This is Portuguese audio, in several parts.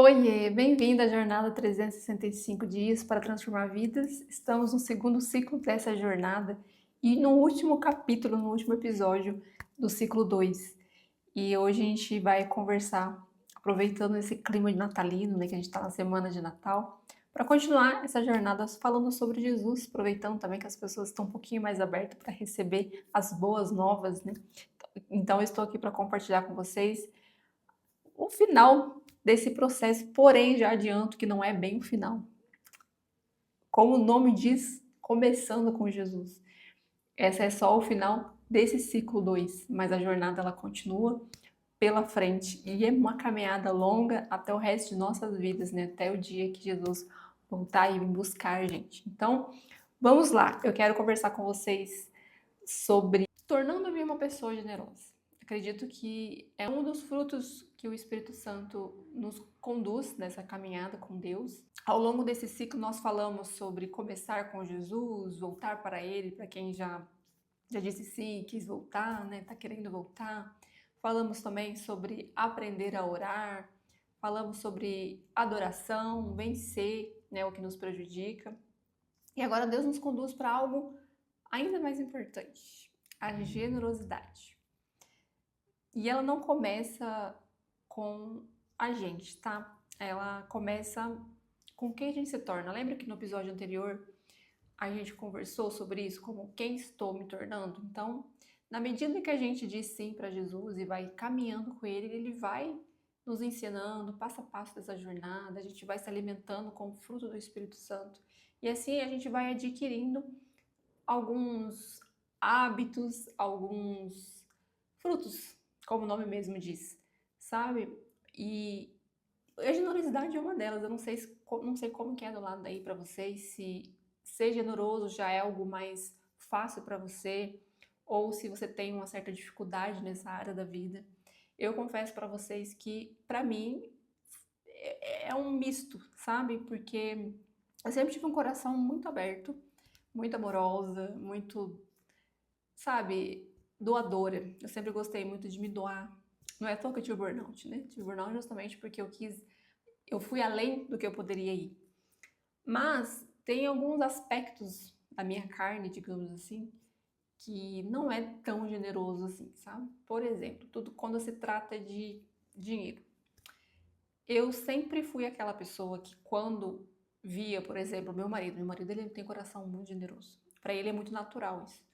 Oiê, bem-vindo à jornada 365 dias para transformar vidas. Estamos no segundo ciclo dessa jornada e no último capítulo, no último episódio do ciclo 2. E hoje a gente vai conversar, aproveitando esse clima de natalino, né, que a gente está na semana de Natal, para continuar essa jornada falando sobre Jesus, aproveitando também que as pessoas estão um pouquinho mais abertas para receber as boas novas, né? Então eu estou aqui para compartilhar com vocês o final desse processo, porém já adianto que não é bem o final. Como o nome diz, começando com Jesus. Essa é só o final desse ciclo 2, mas a jornada ela continua pela frente e é uma caminhada longa até o resto de nossas vidas, né? Até o dia que Jesus voltar e vir buscar a gente. Então, vamos lá. Eu quero conversar com vocês sobre tornando-me uma pessoa generosa. Acredito que é um dos frutos que o Espírito Santo nos conduz nessa caminhada com Deus. Ao longo desse ciclo, nós falamos sobre começar com Jesus, voltar para Ele, para quem já disse sim, quis voltar, né? Tá querendo voltar. Falamos também sobre aprender a orar. Falamos sobre adoração, vencer, né? O que nos prejudica. E agora Deus nos conduz para algo ainda mais importante, a generosidade. E ela não começa com a gente, tá? Ela começa com quem a gente se torna. Lembra que no episódio anterior a gente conversou sobre isso, como quem estou me tornando? Então, na medida que a gente diz sim para Jesus e vai caminhando com Ele, Ele vai nos ensinando passo a passo dessa jornada, a gente vai se alimentando com o fruto do Espírito Santo. E assim a gente vai adquirindo alguns hábitos, alguns frutos, como o nome mesmo diz, sabe? E a generosidade é uma delas. Eu não sei como que é do lado daí para vocês, se ser generoso já é algo mais fácil para você ou se você tem uma certa dificuldade nessa área da vida. Eu confesso para vocês que para mim é um misto, sabe? Porque eu sempre tive um coração muito aberto, muito amorosa, muito, sabe, doadora. Eu sempre gostei muito de me doar. Não é à toa que eu tive burnout, né? Tive burnout justamente porque eu fui além do que eu poderia ir. Mas tem alguns aspectos da minha carne, digamos assim, que não é tão generoso assim, sabe? Por exemplo, tudo quando se trata de dinheiro. Eu sempre fui aquela pessoa que quando via, por exemplo, meu marido ele tem coração muito generoso. Para ele é muito natural isso.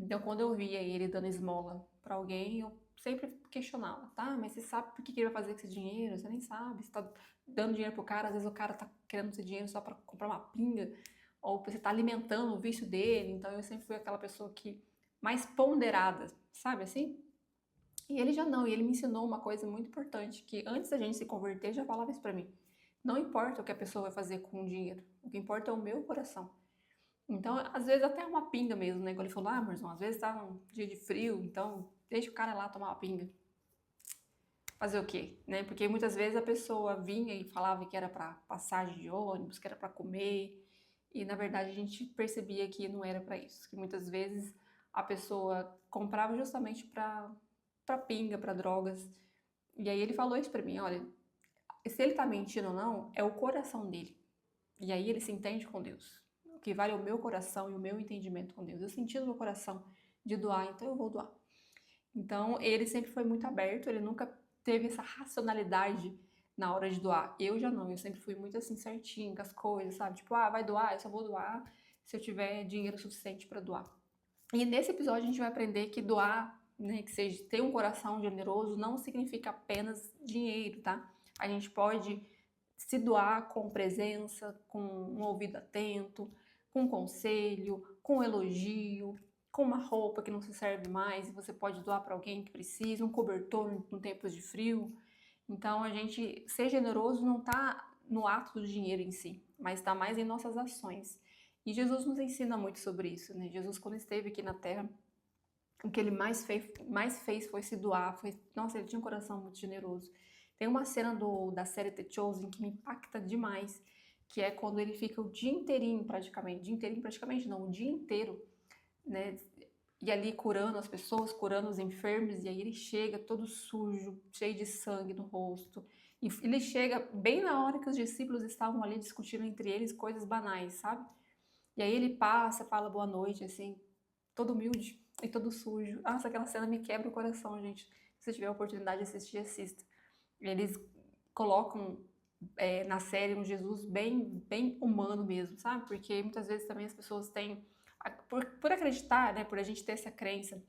Então, quando eu via ele dando esmola para alguém, eu sempre questionava, tá? Mas você sabe por que ele vai fazer com esse dinheiro? Você nem sabe. Você tá dando dinheiro pro cara, às vezes o cara tá querendo esse dinheiro só para comprar uma pinga, ou você tá alimentando o vício dele. Então, eu sempre fui aquela pessoa que mais ponderada, sabe assim? E ele já não, e ele me ensinou uma coisa muito importante, que antes da gente se converter, já falava isso pra mim. Não importa o que a pessoa vai fazer com o dinheiro, o que importa é o meu coração. Então, às vezes até uma pinga mesmo, né? Igual ele falou, Marzão, às vezes tá um dia de frio, então deixa o cara lá tomar uma pinga. Fazer o quê, né? Porque muitas vezes a pessoa vinha e falava que era para passagem de ônibus, que era para comer, e na verdade a gente percebia que não era para isso, que muitas vezes a pessoa comprava justamente para pinga, para drogas. E aí ele falou isso para mim, olha, se ele tá mentindo ou não, é o coração dele. E aí ele se entende com Deus. O que vale é o meu coração e o meu entendimento com Deus. Eu senti no meu coração de doar, então eu vou doar. Então ele sempre foi muito aberto, ele nunca teve essa racionalidade na hora de doar. Eu já não, eu sempre fui muito assim certinho com as coisas, sabe? Tipo, ah, vai doar, eu só vou doar se eu tiver dinheiro suficiente para doar. E nesse episódio a gente vai aprender que doar, né, que seja ter um coração generoso não significa apenas dinheiro, tá? A gente pode se doar com presença, com um ouvido atento, com conselho, com elogio, com uma roupa que não se serve mais e você pode doar para alguém que precisa, um cobertor em tempos de frio. Então a gente ser generoso não está no ato do dinheiro em si, mas está mais em nossas ações. E Jesus nos ensina muito sobre isso, né? Jesus, quando esteve aqui na Terra, o que ele mais fez foi se doar. Nossa, ele tinha um coração muito generoso. Tem uma cena da série The Chosen que me impacta demais, que é quando ele fica o dia inteirinho praticamente não, o dia inteiro, né? E ali curando as pessoas, curando os enfermos, e aí ele chega todo sujo, cheio de sangue no rosto. E ele chega bem na hora que os discípulos estavam ali discutindo entre eles coisas banais, sabe? E aí ele passa, fala boa noite, assim, todo humilde e todo sujo. Nossa, aquela cena me quebra o coração, gente. Se você tiver a oportunidade de assistir, assista. Eles colocam na série um Jesus bem humano mesmo, sabe? Porque muitas vezes também as pessoas têm, por acreditar, né, por a gente ter essa crença,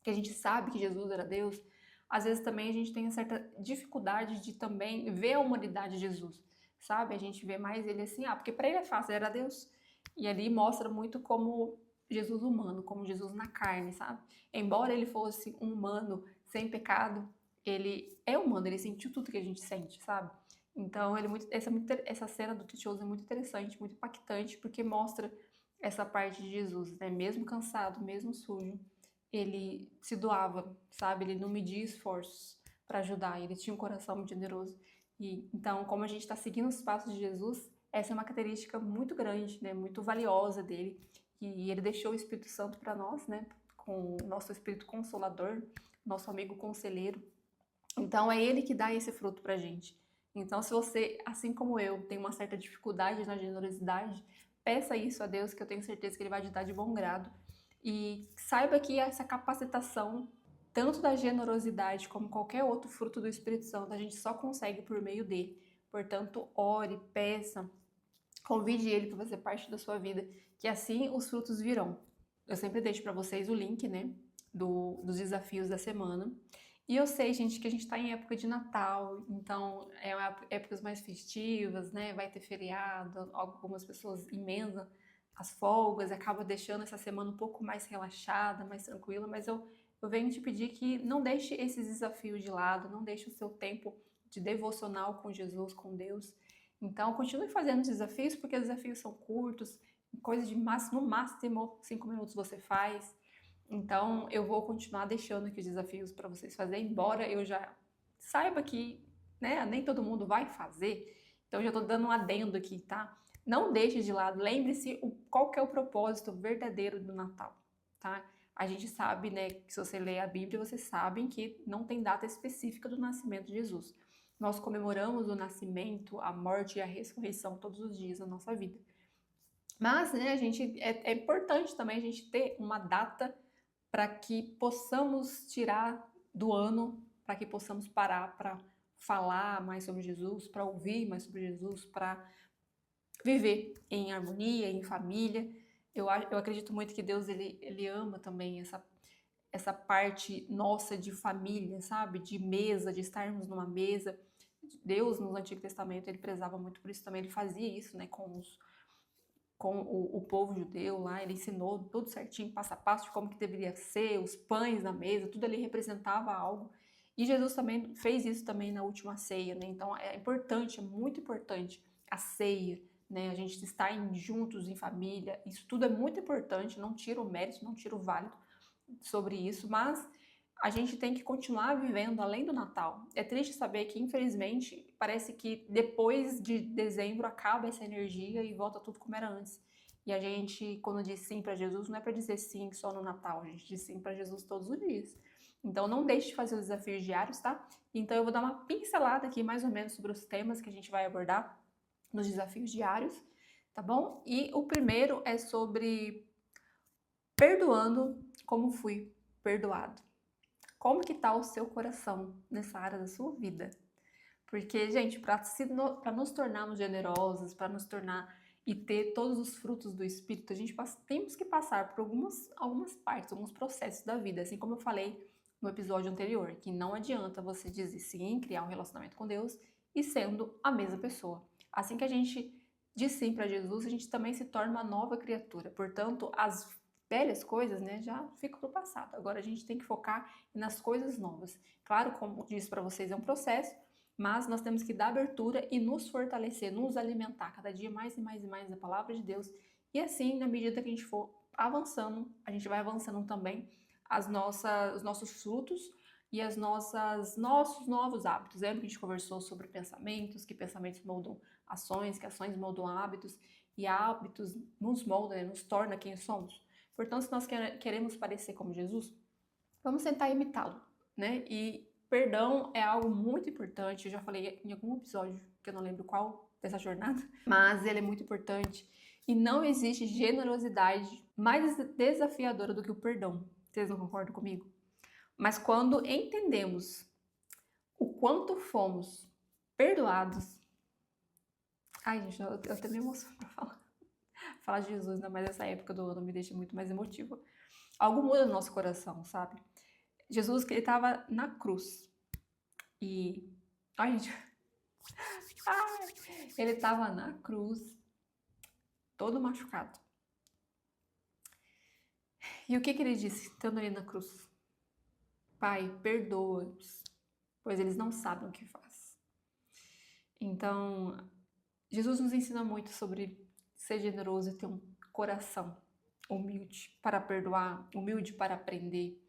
que a gente sabe que Jesus era Deus, às vezes também a gente tem uma certa dificuldade de também ver a humanidade de Jesus, sabe? A gente vê mais ele assim, porque para ele é fácil, ele era Deus. E ali mostra muito como Jesus humano, como Jesus na carne, sabe? Embora ele fosse um humano sem pecado, ele é humano, ele sentiu tudo que a gente sente, sabe? Então, essa cena do Titioso é muito interessante, muito impactante, porque mostra essa parte de Jesus, né? Mesmo cansado, mesmo sujo, ele se doava, sabe? Ele não media esforços para ajudar, ele tinha um coração muito generoso. E então, como a gente está seguindo os passos de Jesus, essa é uma característica muito grande, né? Muito valiosa dele. E ele deixou o Espírito Santo para nós, né? Com o nosso Espírito Consolador, nosso amigo conselheiro. Então, é ele que dá esse fruto pra gente. Então, se você, assim como eu, tem uma certa dificuldade na generosidade, peça isso a Deus, que eu tenho certeza que Ele vai te dar de bom grado. E saiba que essa capacitação, tanto da generosidade como qualquer outro fruto do Espírito Santo, a gente só consegue por meio dele. Portanto, ore, peça, convide ele para fazer parte da sua vida, que assim os frutos virão. Eu sempre deixo para vocês o link, né, dos desafios da semana. E eu sei, gente, que a gente está em época de Natal, então épocas mais festivas, né? Vai ter feriado, algumas pessoas emendam as folgas, acaba deixando essa semana um pouco mais relaxada, mais tranquila, mas eu venho te pedir que não deixe esses desafios de lado, não deixe o seu tempo de devocional com Jesus, com Deus. Então, continue fazendo os desafios, porque os desafios são curtos, coisa de no máximo 5 minutos você faz. Então, eu vou continuar deixando aqui os desafios para vocês fazerem, embora eu já saiba que, né, nem todo mundo vai fazer. Então, já estou dando um adendo aqui, tá? Não deixe de lado, lembre-se qual que é o propósito verdadeiro do Natal, tá? A gente sabe, né, que se você ler a Bíblia, vocês sabem que não tem data específica do nascimento de Jesus. Nós comemoramos o nascimento, a morte e a ressurreição todos os dias da nossa vida. Mas, né, é importante também a gente ter uma data para que possamos tirar do ano, para que possamos parar para falar mais sobre Jesus, para ouvir mais sobre Jesus, para viver em harmonia, em família. Eu acredito muito que Deus ele ama também essa parte nossa de família, sabe? De mesa, de estarmos numa mesa. Deus, no Antigo Testamento, ele prezava muito por isso também, ele fazia isso, né, com o povo judeu lá, ele ensinou tudo certinho, passo a passo, de como que deveria ser, os pães na mesa, tudo ali representava algo. E Jesus também fez isso também na última ceia, né? Então é importante, é muito importante a ceia, né? A gente estar juntos em família, isso tudo é muito importante, não tira o mérito, não tira o válido sobre isso, mas a gente tem que continuar vivendo além do Natal. É triste saber que, infelizmente, parece que depois de dezembro acaba essa energia e volta tudo como era antes. E a gente, quando diz sim para Jesus, não é para dizer sim só no Natal, a gente diz sim para Jesus todos os dias. Então não deixe de fazer os desafios diários, tá? Então eu vou dar uma pincelada aqui mais ou menos sobre os temas que a gente vai abordar nos desafios diários, tá bom? E o primeiro é sobre perdoando como fui perdoado. Como que tá o seu coração nessa área da sua vida? Porque, gente, para nos tornarmos generosos, para nos tornar e ter todos os frutos do Espírito, a gente temos que passar por algumas partes, alguns processos da vida, assim como eu falei no episódio anterior, que não adianta você dizer sim, criar um relacionamento com Deus e sendo a mesma pessoa. Assim que a gente diz sim para Jesus, a gente também se torna uma nova criatura. Portanto, as velhas coisas, né, já ficam pro passado. Agora a gente tem que focar nas coisas novas. Claro, como disse para vocês, é um processo, mas nós temos que dar abertura e nos fortalecer, nos alimentar cada dia mais e mais e mais da palavra de Deus. E assim, na medida que a gente for avançando, a gente vai avançando também os nossos frutos e nossos novos hábitos. Lembra que a gente conversou sobre pensamentos, que pensamentos moldam ações, que ações moldam hábitos, e hábitos nos moldam, né, nos torna quem somos. Portanto, se nós queremos parecer como Jesus, vamos tentar imitá-lo, né? E perdão é algo muito importante. Eu já falei em algum episódio, que eu não lembro qual, dessa jornada, mas ele é muito importante. E não existe generosidade mais desafiadora do que o perdão. Vocês não concordam comigo? Mas quando entendemos o quanto fomos perdoados. Ai, gente, eu até me emociono pra falar de Jesus, ainda mais nessa época do ano me deixa muito mais emotiva. Algo muda no nosso coração, sabe? Jesus, que ele tava na cruz. E. Ai, gente. Ai, ele tava na cruz, todo machucado. E o que ele disse, estando ali na cruz? Pai, perdoa-os, pois eles não sabem o que faz. Então, Jesus nos ensina muito sobre ser generoso e ter um coração humilde para perdoar, humilde para aprender.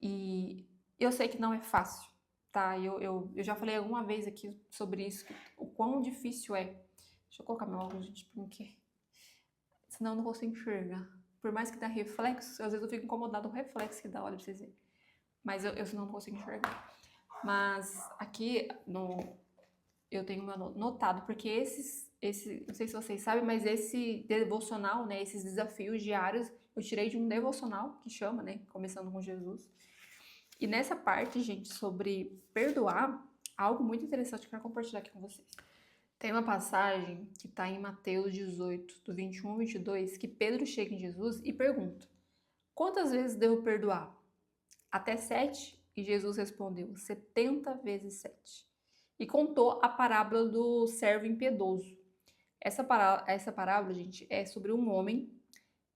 E eu sei que não é fácil, tá? Eu já falei alguma vez aqui sobre isso, o quão difícil é. Deixa eu colocar meu óculos, gente, porque senão eu não consigo enxergar. Por mais que dá reflexo, às vezes eu fico incomodado com o reflexo que dá, olha pra vocês verem. Mas eu senão não consigo enxergar. Mas aqui eu tenho meu notado, porque não sei se vocês sabem, mas esse devocional, né, esses desafios diários, eu tirei de um devocional que chama, né, Começando com Jesus. E nessa parte, gente, sobre perdoar, algo muito interessante que eu quero compartilhar aqui com vocês. Tem uma passagem que está em Mateus 18, do 21 ao 22, que Pedro chega em Jesus e pergunta: quantas vezes devo perdoar? Até 7? E Jesus respondeu: 70 vezes 7. E contou a parábola do servo impiedoso. Essa parábola, gente, é sobre um homem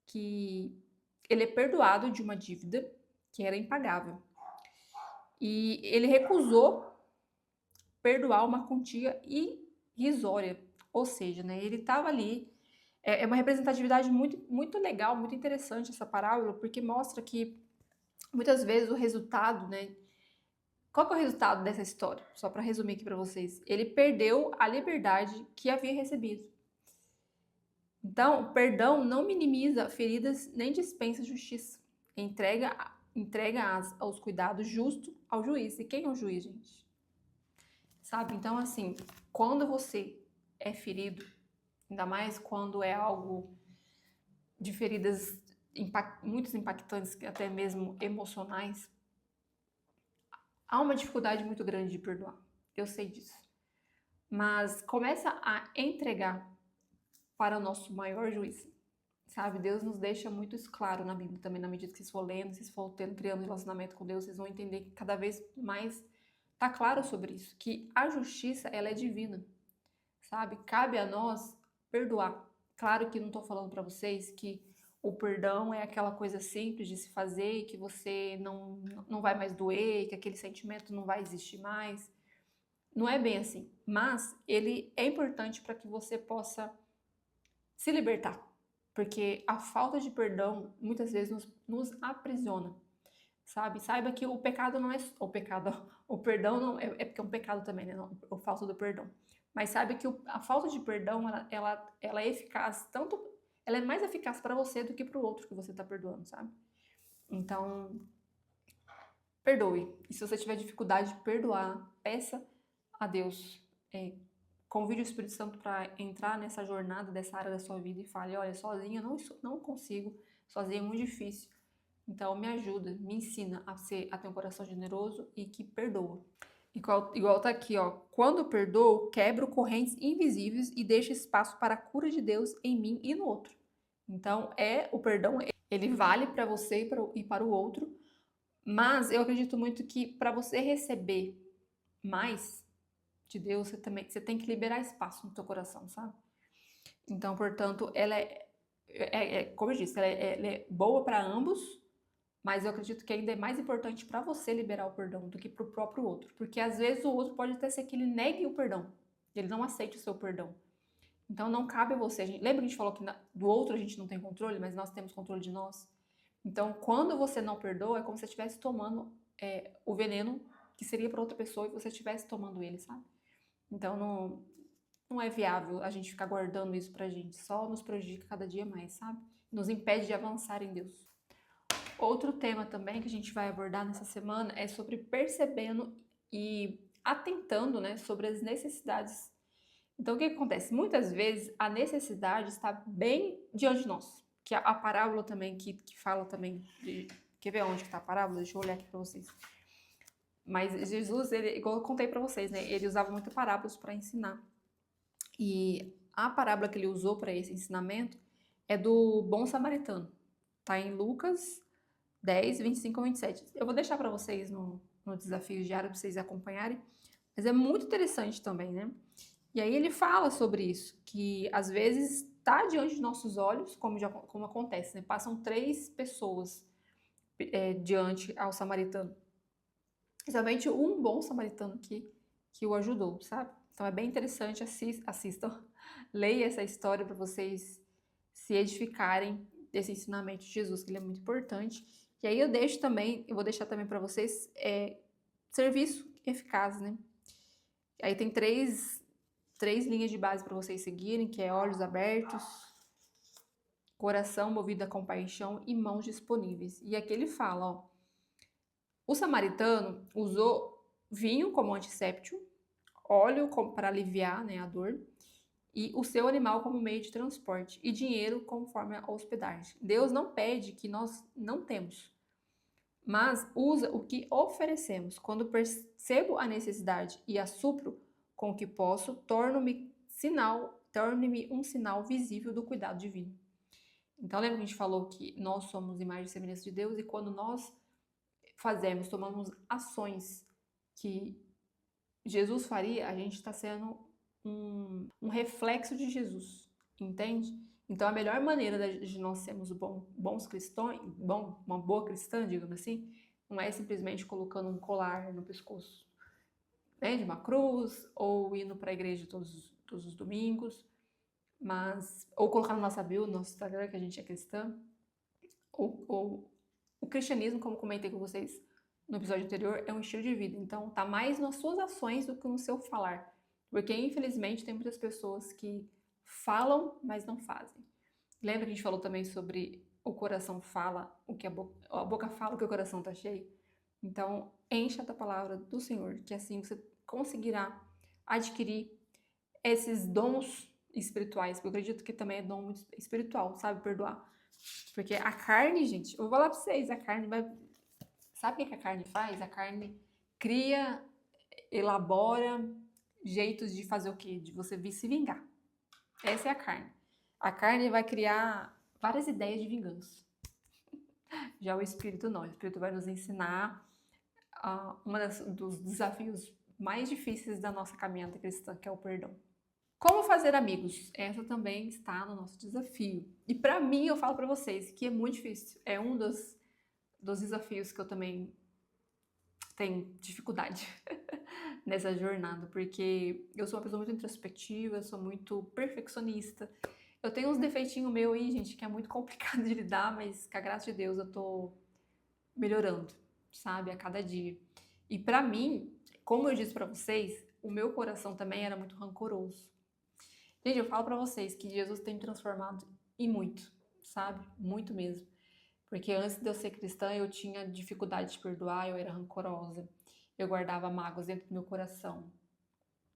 que ele é perdoado de uma dívida que era impagável. E ele recusou perdoar uma quantia irrisória. Ou seja, né, ele estava ali. É uma representatividade muito, muito legal, muito interessante essa parábola, porque mostra que muitas vezes o resultado, né? Qual que é o resultado dessa história? Só para resumir aqui para vocês. Ele perdeu a liberdade que havia recebido. Então, o perdão não minimiza feridas nem dispensa justiça. Entrega aos cuidados justos ao juiz. E quem é o juiz, gente? Sabe? Então, assim, quando você é ferido, ainda mais quando é algo de feridas muito impactantes, até mesmo emocionais, há uma dificuldade muito grande de perdoar. Eu sei disso. Mas começa a entregar para o nosso maior juiz. Sabe? Deus nos deixa muito isso claro na Bíblia também, na medida que vocês for lendo, vocês for criando relacionamento com Deus, vocês vão entender que cada vez mais tá claro sobre isso, que a justiça, ela é divina, sabe? Cabe a nós perdoar. Claro que não tô falando para vocês que o perdão é aquela coisa simples de se fazer e que você não vai mais doer, que aquele sentimento não vai existir mais. Não é bem assim, mas ele é importante para que você possa se libertar, porque a falta de perdão muitas vezes nos aprisiona, sabe? Saiba que o pecado não é o pecado, o perdão não é porque é um pecado também, né? Não, o falta do perdão. Mas saiba que a falta de perdão ela é eficaz tanto, ela é mais eficaz para você do que para o outro que você está perdoando, sabe? Então, perdoe. E se você tiver dificuldade de perdoar, peça a Deus. Convide o Espírito Santo para entrar nessa jornada dessa área da sua vida e fale: olha, sozinha eu não consigo, sozinha é muito difícil. Então me ajuda, me ensina a ter um coração generoso e que perdoa. Igual tá aqui, ó. Quando perdoo, quebro correntes invisíveis e deixo espaço para a cura de Deus em mim e no outro. Então, o perdão, ele vale para você e para o outro, mas eu acredito muito que para você receber mais de Deus, você tem que liberar espaço no teu coração, sabe? Então, portanto, ela como eu disse, ela é boa para ambos, mas eu acredito que ainda é mais importante para você liberar o perdão do que para o próprio outro. Porque às vezes o outro pode até ser que ele negue o perdão, ele não aceite o seu perdão. Então não cabe a você. Lembra que a gente falou que do outro a gente não tem controle, mas nós temos controle de nós? Então, quando você não perdoa, é como se você estivesse tomando o veneno que seria para outra pessoa e você estivesse tomando ele, sabe? Então não é viável a gente ficar guardando isso pra gente. Só nos prejudica cada dia mais, sabe? Nos impede de avançar em Deus. Outro tema também que a gente vai abordar nessa semana é sobre percebendo e atentando, né, sobre as necessidades. Então, o que acontece? Muitas vezes a necessidade está bem diante de nós. Que a parábola também, que fala também de... Quer ver onde que está a parábola? Deixa eu olhar aqui para vocês. Mas Jesus, ele, igual eu contei para vocês, né, ele usava muito parábolas para ensinar. E a parábola que ele usou para esse ensinamento é do bom samaritano. Tá em Lucas 10, 25 a 27. Eu vou deixar para vocês no desafio diário para vocês acompanharem. Mas é muito interessante também, né? E aí ele fala sobre isso, que às vezes está diante de nossos olhos, como acontece, né? Passam 3 pessoas diante ao samaritano. Somente um bom samaritano que o ajudou, sabe? Então é bem interessante, assistam, leia essa história para vocês se edificarem desse ensinamento de Jesus, que ele é muito importante. E aí eu vou deixar também para vocês serviço eficaz, né? Aí tem três linhas de base para vocês seguirem, que é olhos abertos, coração movido a compaixão e mãos disponíveis. E aqui ele fala, ó, o samaritano usou vinho como antisséptico, óleo para aliviar, né, a dor, e o seu animal como meio de transporte, e dinheiro conforme a hospedagem. Deus não pede que nós não temos, mas usa o que oferecemos. Quando percebo a necessidade e a supro com o que posso, torno-me um sinal visível do cuidado divino. Então lembra que a gente falou que nós somos imagem e semelhança de Deus, e quando nós tomamos ações que Jesus faria, a gente está sendo um reflexo de Jesus, entende? Então a melhor maneira de nós sermos bons cristãos, uma boa cristã, digamos assim, não é simplesmente colocando um colar no pescoço, né, de uma cruz, ou indo para a igreja todos os domingos, ou colocar na nossa bio, no nosso Instagram, que a gente é cristã, ou o cristianismo, como comentei com vocês no episódio anterior, é um estilo de vida. Então, tá mais nas suas ações do que no seu falar. Porque, infelizmente, tem muitas pessoas que falam, mas não fazem. Lembra que a gente falou também sobre o coração fala, o que a boca fala, o que o coração tá cheio? Então, encha da palavra do Senhor, que assim você conseguirá adquirir esses dons espirituais, porque eu acredito que também é dom muito espiritual, sabe? Perdoar. Porque a carne, gente, eu vou falar pra vocês, a carne vai... Sabe o que a carne faz? A carne cria, elabora jeitos de fazer o quê? De você se vingar. Essa é a carne. A carne vai criar várias ideias de vingança. Já o Espírito não. O Espírito vai nos ensinar dos desafios mais difíceis da nossa caminhada cristã, que é o perdão. Como fazer amigos? Essa também está no nosso desafio. E para mim, eu falo para vocês que é muito difícil. É um dos desafios que eu também tenho dificuldade nessa jornada, porque eu sou uma pessoa muito introspectiva, sou muito perfeccionista. Eu tenho uns defeitinhos meus aí, gente, que é muito complicado de lidar, mas com a graça de Deus eu tô melhorando, sabe, a cada dia. E pra mim, como eu disse pra vocês, o meu coração também era muito rancoroso. Gente, eu falo pra vocês que Jesus tem me transformado em muito, sabe? Muito mesmo. Porque antes de eu ser cristã, eu tinha dificuldade de perdoar, eu era rancorosa, eu guardava mágoas dentro do meu coração.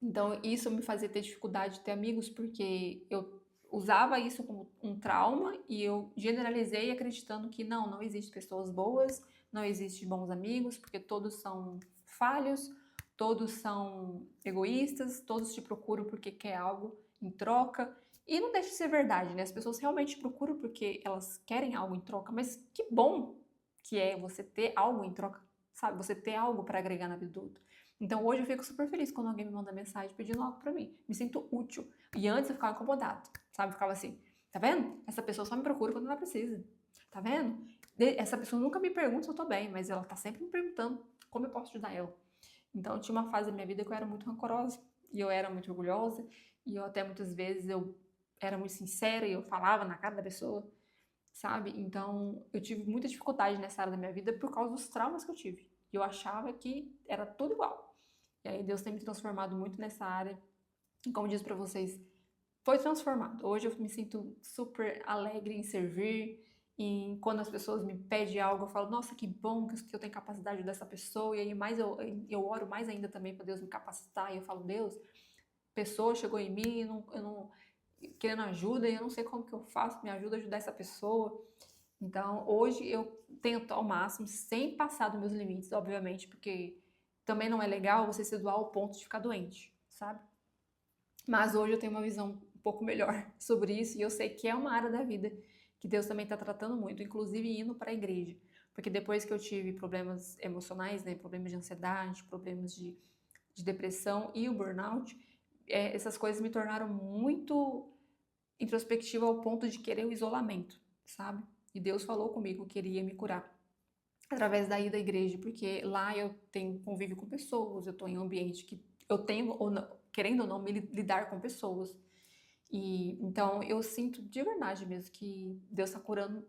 Então, isso me fazia ter dificuldade de ter amigos, porque eu usava isso como um trauma e eu generalizei acreditando que não existe pessoas boas, não existe bons amigos, porque todos são falhos, todos são egoístas, todos te procuram porque quer algo em troca. E não deixa de ser verdade, né? As pessoas realmente procuram porque elas querem algo em troca, mas que bom que é você ter algo em troca, sabe? Você ter algo para agregar na vida do outro. Então hoje eu fico super feliz quando alguém me manda mensagem pedindo algo pra mim. Me sinto útil. E antes eu ficava incomodado, sabe? Eu ficava assim, tá vendo? Essa pessoa só me procura quando ela precisa. Tá vendo? Essa pessoa nunca me pergunta se eu tô bem, mas ela tá sempre me perguntando como eu posso ajudar ela. Então tinha uma fase da minha vida que eu era muito rancorosa. E eu era muito orgulhosa. E eu até muitas vezes eu era muito sincera e eu falava na cara da pessoa, sabe? Então eu tive muita dificuldade nessa área da minha vida por causa dos traumas que eu tive. E eu achava que era tudo igual. E aí Deus tem me transformado muito nessa área. E como eu disse pra vocês, foi transformado. Hoje eu me sinto super alegre em servir, E quando as pessoas me pedem algo, eu falo, nossa, que bom que eu tenho capacidade dessa pessoa. E aí mais eu oro mais ainda também para Deus me capacitar. E eu falo, Deus, pessoa chegou em mim, eu não querendo ajuda e eu não sei como que eu faço, me ajuda a ajudar essa pessoa. Então, hoje eu tento ao máximo, sem passar dos meus limites, obviamente, porque também não é legal você se doar ao ponto de ficar doente, sabe? Mas hoje eu tenho uma visão um pouco melhor sobre isso e eu sei que é uma área da vida que Deus também está tratando muito, inclusive indo para a igreja. Porque depois que eu tive problemas emocionais, né, problemas de ansiedade, problemas de depressão e o burnout, essas coisas me tornaram muito introspectiva ao ponto de querer o isolamento, sabe? E Deus falou comigo que Ele ia me curar através da ida à igreja, porque lá eu tenho convívio com pessoas, eu estou em um ambiente que eu tenho, ou não, querendo ou não, me lidar com pessoas. E então eu sinto de verdade mesmo que Deus está curando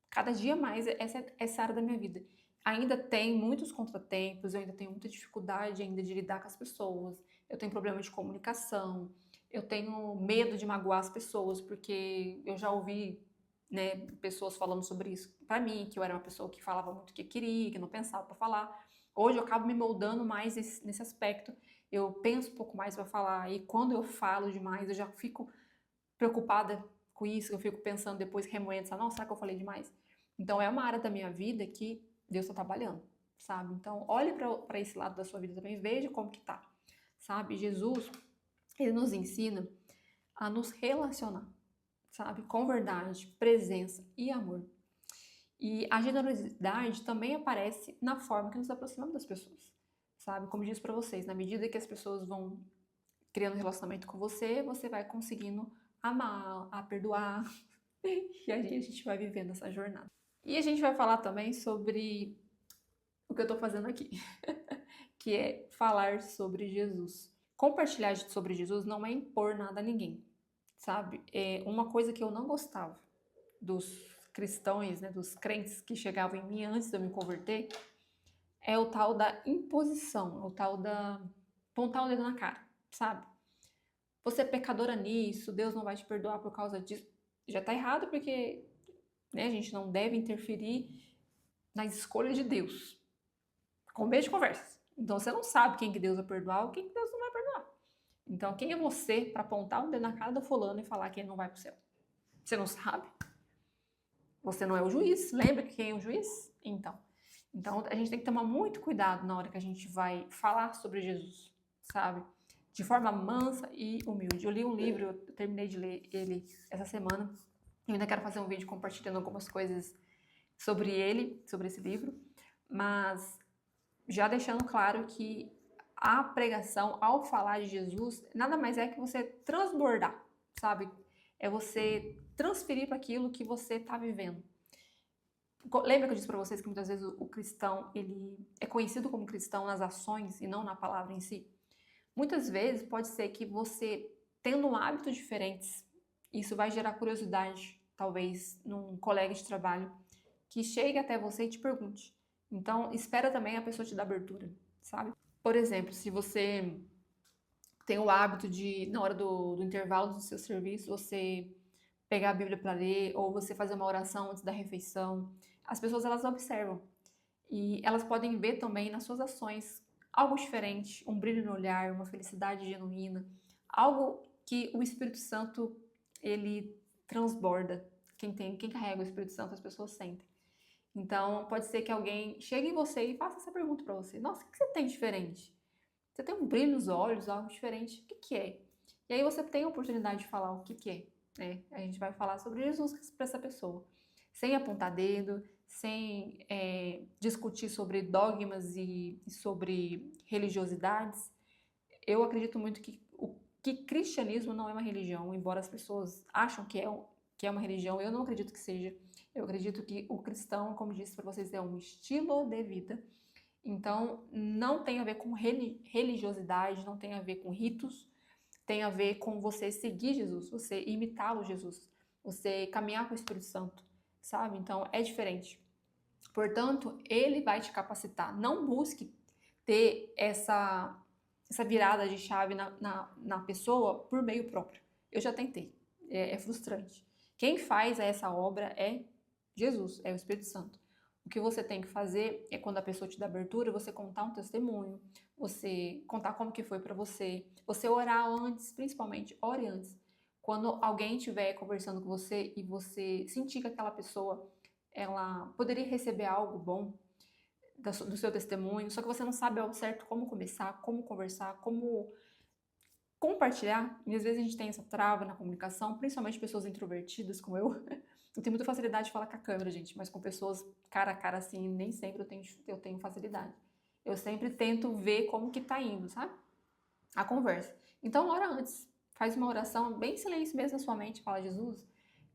cada dia mais essa área da minha vida. Ainda tem muitos contratempos, eu ainda tenho muita dificuldade ainda de lidar com as pessoas, eu tenho problema de comunicação, eu tenho medo de magoar as pessoas, porque eu já ouvi, né, pessoas falando sobre isso pra mim, que eu era uma pessoa que falava muito o que queria, que não pensava pra falar. Hoje eu acabo me moldando mais nesse aspecto, eu penso um pouco mais pra falar, e quando eu falo demais, eu já fico preocupada com isso, eu fico pensando depois, remoendo, nossa, será que eu falei demais? Então é uma área da minha vida que Deus está trabalhando, sabe? Então olhe para esse lado da sua vida também, veja como que tá, sabe? Jesus, ele nos ensina a nos relacionar, sabe? Com verdade, presença e amor. E a generosidade também aparece na forma que nos aproximamos das pessoas, sabe? Como eu disse para vocês, na medida que as pessoas vão criando relacionamento com você, você vai conseguindo amar, a perdoar, e aí a gente vai vivendo essa jornada. E a gente vai falar também sobre o que eu tô fazendo aqui, que é falar sobre Jesus. Compartilhar sobre Jesus não é impor nada a ninguém, sabe? É uma coisa que eu não gostava dos cristãos, né, dos crentes que chegavam em mim antes de eu me converter, é o tal da imposição, é o tal da apontar o dedo na cara, sabe? Você é pecadora nisso, Deus não vai te perdoar por causa disso. Já tá errado porque, né, a gente não deve interferir nas escolhas de Deus. Começo de conversas. Então você não sabe quem que Deus vai perdoar ou quem que Deus não vai perdoar. Então quem é você para apontar um dedo na cara do fulano e falar que ele não vai pro céu? Você não sabe? Você não é o juiz. Lembra quem é o juiz? Então a gente tem que tomar muito cuidado na hora que a gente vai falar sobre Jesus, sabe? De forma mansa e humilde. Eu li um livro, eu terminei de ler ele essa semana. Eu ainda quero fazer um vídeo compartilhando algumas coisas sobre ele, sobre esse livro, mas já deixando claro que a pregação, ao falar de Jesus, nada mais é que você transbordar, sabe? É você transferir para aquilo que você está vivendo. Lembra que eu disse para vocês que muitas vezes o cristão, ele é conhecido como cristão nas ações e não na palavra em si? Muitas vezes pode ser que você, tendo hábitos diferentes, isso vai gerar curiosidade, talvez, num colega de trabalho, que chegue até você e te pergunte. Então, espera também a pessoa te dar abertura, sabe? Por exemplo, se você tem o hábito de, na hora do intervalo do seu serviço, você pegar a Bíblia para ler, ou você fazer uma oração antes da refeição, as pessoas elas observam. E elas podem ver também nas suas ações algo diferente, um brilho no olhar, uma felicidade genuína, algo que o Espírito Santo ele transborda. Quem carrega o Espírito Santo, as pessoas sentem. Então, pode ser que alguém chegue em você e faça essa pergunta para você. Nossa, o que você tem diferente? Você tem um brilho nos olhos, algo diferente. O que é? E aí você tem a oportunidade de falar o que é. Né? A gente vai falar sobre Jesus para essa pessoa. Sem apontar dedo, sem discutir sobre dogmas e sobre religiosidades. Eu acredito muito que cristianismo não é uma religião, embora as pessoas acham que é uma religião, eu não acredito que seja. Eu acredito que o cristão, como disse para vocês, é um estilo de vida. Então, não tem a ver com religiosidade, não tem a ver com ritos, tem a ver com você seguir Jesus, você imitá-lo, Jesus, você caminhar com o Espírito Santo, sabe? Então, é diferente. Portanto, ele vai te capacitar. Não busque ter essa virada de chave na pessoa por meio próprio. Eu já tentei. É frustrante. Quem faz essa obra é Jesus, é o Espírito Santo. O que você tem que fazer é, quando a pessoa te dá abertura, você contar um testemunho, você contar como que foi para você orar antes, principalmente, ore antes. Quando alguém estiver conversando com você e você sentir que aquela pessoa, ela poderia receber algo bom do seu testemunho, só que você não sabe ao certo como começar, como conversar, como compartilhar, e às vezes a gente tem essa trava na comunicação, principalmente pessoas introvertidas como eu. Eu tenho muita facilidade de falar com a câmera, gente, mas com pessoas cara a cara assim, nem sempre eu tenho facilidade. Eu sempre tento ver como que tá indo, sabe? A conversa. Então, ora antes. Faz uma oração bem em silêncio mesmo na sua mente. Fala, Jesus,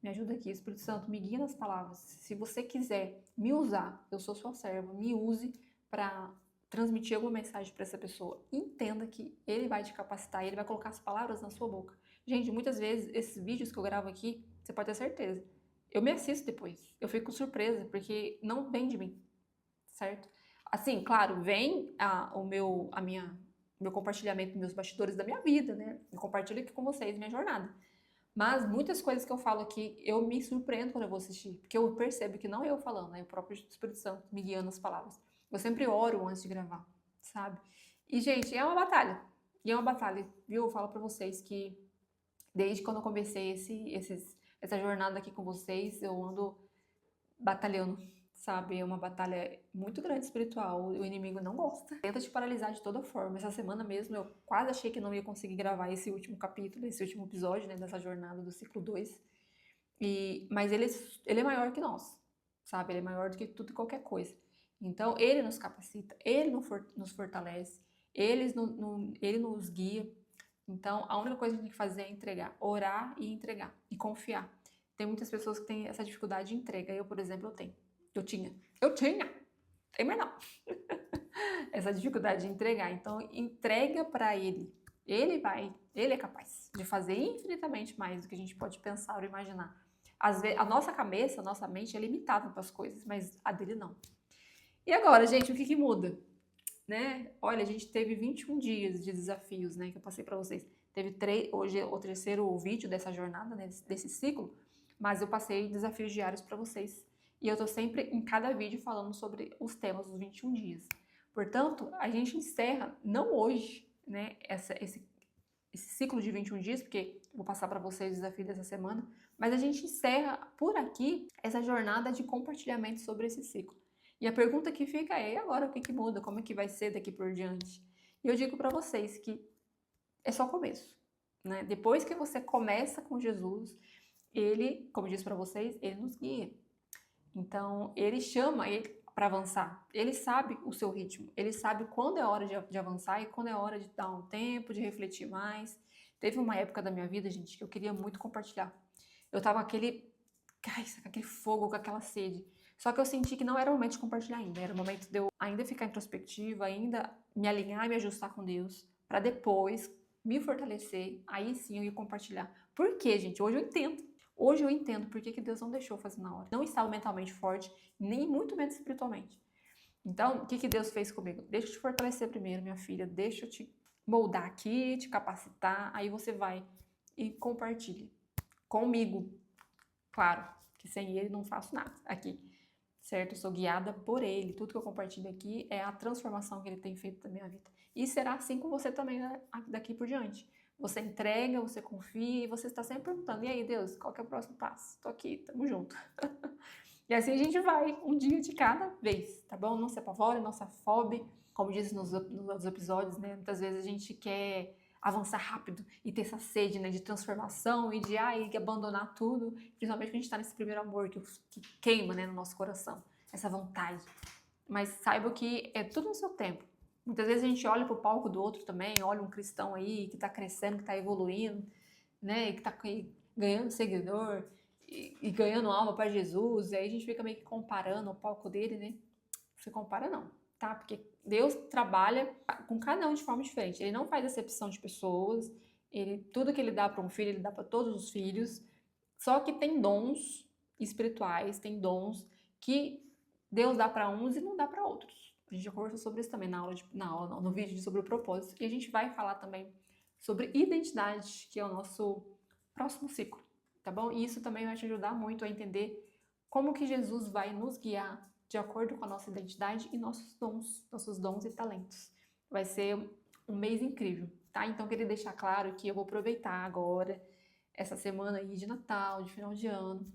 me ajuda aqui, Espírito Santo, me guia nas palavras. Se você quiser me usar, eu sou sua serva, me use para transmitir alguma mensagem para essa pessoa. Entenda que ele vai te capacitar, ele vai colocar as palavras na sua boca. Gente, muitas vezes esses vídeos que eu gravo aqui, você pode ter certeza, eu me assisto depois. Eu fico surpresa, porque não vem de mim, certo? Assim, claro, vem meu compartilhamento, meus bastidores da minha vida, né? Eu compartilho aqui com vocês minha jornada. Mas muitas coisas que eu falo aqui, eu me surpreendo quando eu vou assistir, porque eu percebo que não é eu falando, é o próprio Espírito Santo me guiando as palavras. Eu sempre oro antes de gravar, sabe? E, gente, é uma batalha. E é uma batalha, viu? Eu falo pra vocês que desde quando eu comecei essa jornada aqui com vocês, eu ando batalhando, sabe? É uma batalha muito grande espiritual. O inimigo não gosta. Tenta te paralisar de toda forma. Essa semana mesmo eu quase achei que não ia conseguir gravar esse último capítulo, esse último episódio, né, dessa jornada do ciclo 2. Mas ele é maior que nós, sabe? Ele é maior do que tudo e qualquer coisa. Então, ele nos capacita, ele nos fortalece, ele nos guia. Então, a única coisa que a gente tem que fazer é entregar, orar e entregar, e confiar. Tem muitas pessoas que têm essa dificuldade de entrega. Eu, por exemplo, eu tenho. Eu tinha. Tem mais não. Essa dificuldade de entregar. Então, entrega para ele. Ele é capaz de fazer infinitamente mais do que a gente pode pensar ou imaginar. Às vezes, a nossa cabeça, a nossa mente é limitada para as coisas, mas a dele não. E agora, gente, o que muda? Né? Olha, a gente teve 21 dias de desafios, né, que eu passei para vocês. Hoje é o terceiro vídeo dessa jornada, né, desse ciclo, mas eu passei desafios diários para vocês. E eu tô sempre em cada vídeo falando sobre os temas dos 21 dias. Portanto, a gente encerra, não hoje, né, esse ciclo de 21 dias, porque eu vou passar para vocês o desafio dessa semana, mas a gente encerra por aqui essa jornada de compartilhamento sobre esse ciclo. E a pergunta que fica é, e agora o que muda? Como é que vai ser daqui por diante? E eu digo para vocês que é só começo, né? Depois que você começa com Jesus, ele, como eu disse para vocês, ele nos guia. Então, ele chama ele para avançar. Ele sabe o seu ritmo. Ele sabe quando é hora de avançar e quando é hora de dar um tempo, de refletir mais. Teve uma época da minha vida, gente, que eu queria muito compartilhar. Eu tava com aquele fogo, com aquela sede. Só que eu senti que não era o momento de compartilhar ainda. Era o momento de eu ainda ficar introspectiva, ainda me alinhar e me ajustar com Deus, para depois me fortalecer. Aí sim eu ia compartilhar. Por quê, gente? Hoje eu entendo. Hoje eu entendo por que Deus não deixou fazer na hora. Não estava mentalmente forte, nem muito menos espiritualmente. Então, o que Deus fez comigo? Deixa eu te fortalecer primeiro, minha filha. Deixa eu te moldar aqui, te capacitar. Aí você vai e compartilha. Comigo. Claro, que sem ele não faço nada aqui. Certo? Eu sou guiada por ele. Tudo que eu compartilho aqui é a transformação que ele tem feito na minha vida. E será assim com você também, né, daqui por diante. Você entrega, você confia e você está sempre perguntando, e aí, Deus, qual que é o próximo passo? Tô aqui, tamo junto. E assim a gente vai, um dia de cada vez, tá bom? Não se apavore, não se afobe. Como disse nos episódios, né? Muitas vezes a gente quer avançar rápido e ter essa sede, né, de transformação e de abandonar tudo, principalmente quando a gente está nesse primeiro amor que queima, né, no nosso coração, essa vontade. Mas saiba que é tudo no seu tempo. Muitas vezes a gente olha pro palco do outro também, olha um cristão aí que tá crescendo, que tá evoluindo, né, que tá ganhando seguidor e ganhando alma para Jesus, e aí a gente fica meio que comparando o palco dele, né? Você compara não, tá? Porque Deus trabalha com cada um de forma diferente. Ele não faz acepção de pessoas, tudo que ele dá para um filho, ele dá para todos os filhos. Só que tem dons espirituais, tem dons que Deus dá para uns e não dá para outros. A gente já conversou sobre isso também no vídeo sobre o propósito. E a gente vai falar também sobre identidade, que é o nosso próximo ciclo, tá bom? E isso também vai te ajudar muito a entender como que Jesus vai nos guiar de acordo com a nossa identidade e nossos dons e talentos. Vai ser um mês incrível, tá? Então, queria deixar claro que eu vou aproveitar agora, essa semana aí de Natal, de final de ano,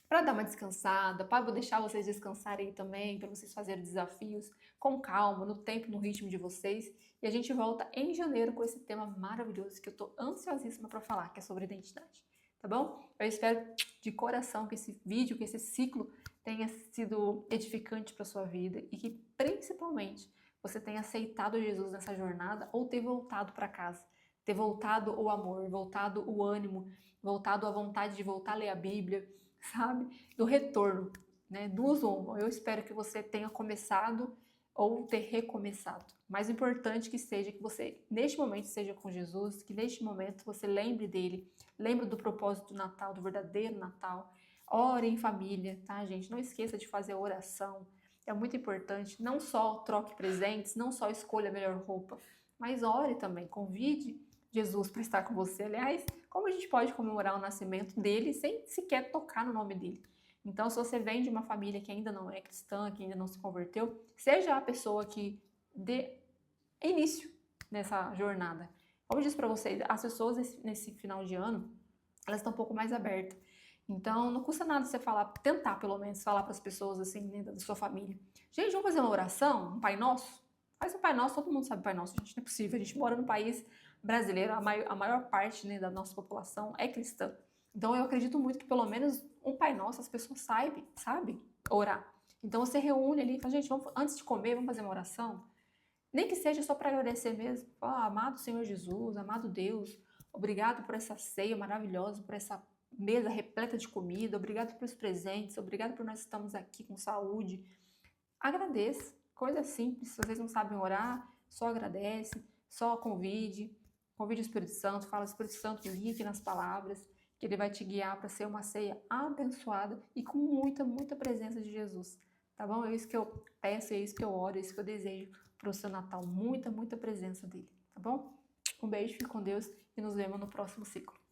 para dar uma descansada, para deixar vocês descansarem também, para vocês fazerem desafios com calma, no tempo, no ritmo de vocês. E a gente volta em janeiro com esse tema maravilhoso que eu tô ansiosíssima para falar, que é sobre identidade. Tá bom? Eu espero de coração que esse vídeo, que esse ciclo tenha sido edificante para sua vida e que principalmente você tenha aceitado Jesus nessa jornada ou ter voltado para casa, ter voltado o amor, voltado o ânimo, voltado a vontade de voltar a ler a Bíblia, sabe? Do retorno, né? Do Zoom. Eu espero que você tenha começado ou ter recomeçado. Mais importante que seja que você, neste momento, esteja com Jesus, que neste momento você lembre dele, lembre do propósito do Natal, do verdadeiro Natal. Ore em família, tá, gente? Não esqueça de fazer oração. É muito importante. Não só troque presentes, não só escolha a melhor roupa, mas ore também. Convide Jesus para estar com você. Aliás, como a gente pode comemorar o nascimento dele sem sequer tocar no nome dele? Então, se você vem de uma família que ainda não é cristã, que ainda não se converteu, seja a pessoa que dê início nessa jornada. Como eu disse para vocês, as pessoas nesse final de ano, elas estão um pouco mais abertas. Então, não custa nada você falar, tentar pelo menos falar para as pessoas assim, dentro da sua família. Gente, vamos fazer uma oração, um Pai Nosso? Faz um Pai Nosso, todo mundo sabe Pai Nosso, gente, não é possível. A gente mora num país brasileiro, a maior parte, né, da nossa população é cristã. Então, eu acredito muito que pelo menos um Pai Nosso as pessoas sabem orar. Então, você reúne ali e fala, gente, antes de comer, vamos fazer uma oração? Nem que seja só para agradecer mesmo. Amado Senhor Jesus, amado Deus, obrigado por essa ceia maravilhosa, por essa mesa repleta de comida, obrigado pelos presentes, obrigado por nós estarmos aqui com saúde. Agradeça, coisa simples. Se vocês não sabem orar, só agradece, só convide o Espírito Santo, fala Espírito Santo, me guie aqui nas palavras, que ele vai te guiar para ser uma ceia abençoada e com muita, muita presença de Jesus. Tá bom? É isso que eu peço, é isso que eu oro, é isso que eu desejo para o seu Natal. Muita, muita presença dele. Tá bom? Um beijo, fique com Deus e nos vemos no próximo ciclo.